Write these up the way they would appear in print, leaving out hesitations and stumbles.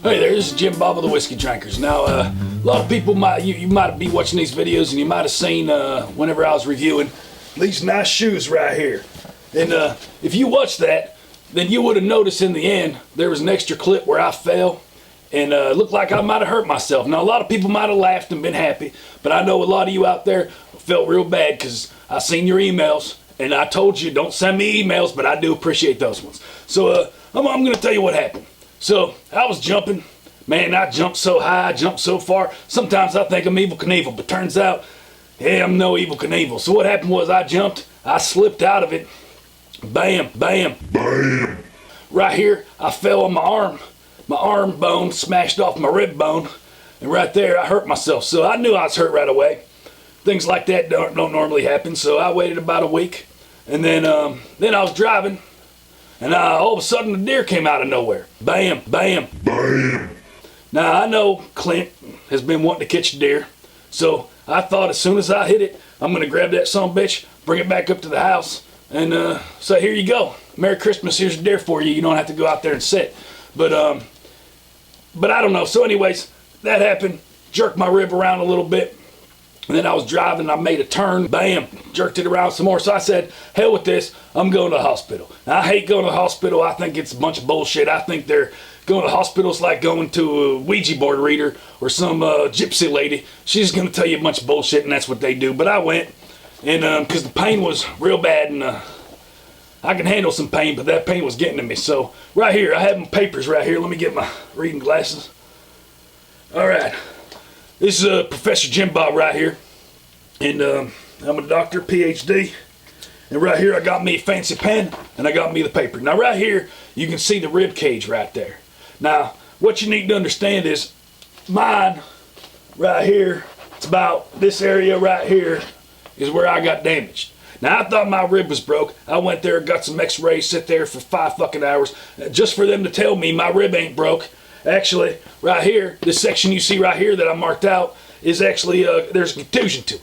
Hey there, this is Jim Bob of the Whiskey Drinkers. Now, a lot of people you might be watching these videos and you might have seen whenever I was reviewing these nice shoes right here. And if you watched that, then you would have noticed in the end there was an extra clip where I fell and it looked like I might have hurt myself. Now, a lot of people might have laughed and been happy, but I know a lot of you out there felt real bad because I seen your emails and I told you don't send me emails, but I do appreciate those ones. So I'm going to tell you what happened. So I was jumping. Man, I jumped so high, I jumped so far. Sometimes I think I'm Evel Knievel, but turns out, hey, I'm no Evel Knievel. So what happened was I jumped, I slipped out of it. Bam, bam, bam. Right here, I fell on my arm. My arm bone smashed off my rib bone. And right there, I hurt myself. So I knew I was hurt right away. Things like that don't normally happen. So I waited about a week. And then I was driving. And all of a sudden, a deer came out of nowhere. Bam, bam, bam. Now, I know Clint has been wanting to catch a deer. So I thought as soon as I hit it, I'm going to grab that son of a bitch, bring it back up to the house, and say, here you go. Merry Christmas, here's a deer for you. You don't have to go out there and sit. But I don't know. So anyways, that happened. Jerked my rib around a little bit. And then I was driving, I made a turn, bam, jerked it around some more. So I said, hell with this, I'm going to the hospital. Now, I hate going to the hospital. I think it's a bunch of bullshit. I think they're going to hospitals like going to a Ouija board reader or some gypsy lady. She's going to tell you a bunch of bullshit, and that's what they do. But I went, and because the pain was real bad, and I can handle some pain, but that pain was getting to me. So right here, I have my papers right here. Let me get my reading glasses. All right. This is Professor Jim Bob right here, and I'm a doctor, PhD, and right here I got me a fancy pen, and I got me the paper. Now right here, you can see the rib cage right there. Now, what you need to understand is, mine, right here, it's about this area right here, is where I got damaged. Now, I thought my rib was broke. I went there, got some x-rays, sit there for 5 fucking hours, just for them to tell me my rib ain't broke. Actually, right here, this section you see right here that I marked out is actually, there's a contusion to it.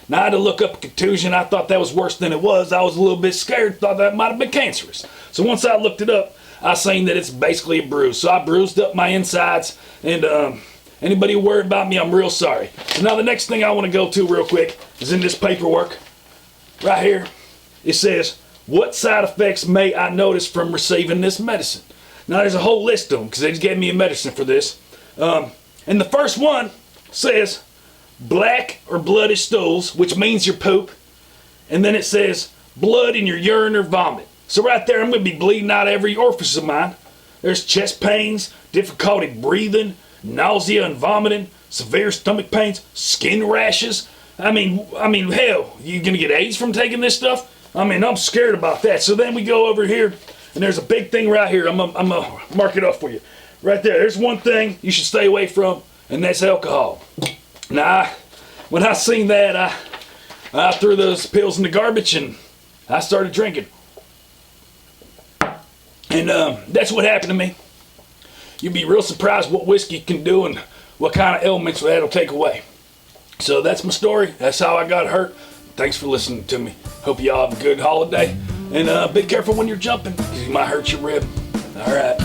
Now, I had to look up a contusion. I thought that was worse than it was. I was a little bit scared, thought that might have been cancerous. So once I looked it up, I seen that it's basically a bruise. So I bruised up my insides, and anybody worried about me, I'm real sorry. So now the next thing I want to go to real quick is in this paperwork. Right here, it says, what side effects may I notice from receiving this medicine? Now, there's a whole list of them because they just gave me a medicine for this. And the first one says black or bloody stools, which means your poop. And then it says blood in your urine or vomit. So right there, I'm going to be bleeding out every orifice of mine. There's chest pains, difficulty breathing, nausea and vomiting, severe stomach pains, skin rashes. I mean, hell, you going to get AIDS from taking this stuff? I mean, I'm scared about that. So then we go over here. And there's a big thing right here. I'm gonna mark it up for you. Right there. There's one thing you should stay away from, and that's alcohol. Now, when I seen that, I threw those pills in the garbage and I started drinking. And that's what happened to me. You'd be real surprised what whiskey can do and what kind of ailments that'll take away. So that's my story. That's how I got hurt. Thanks for listening to me. Hope y'all have a good holiday. And be careful when you're jumping, because you might hurt your rib. All right.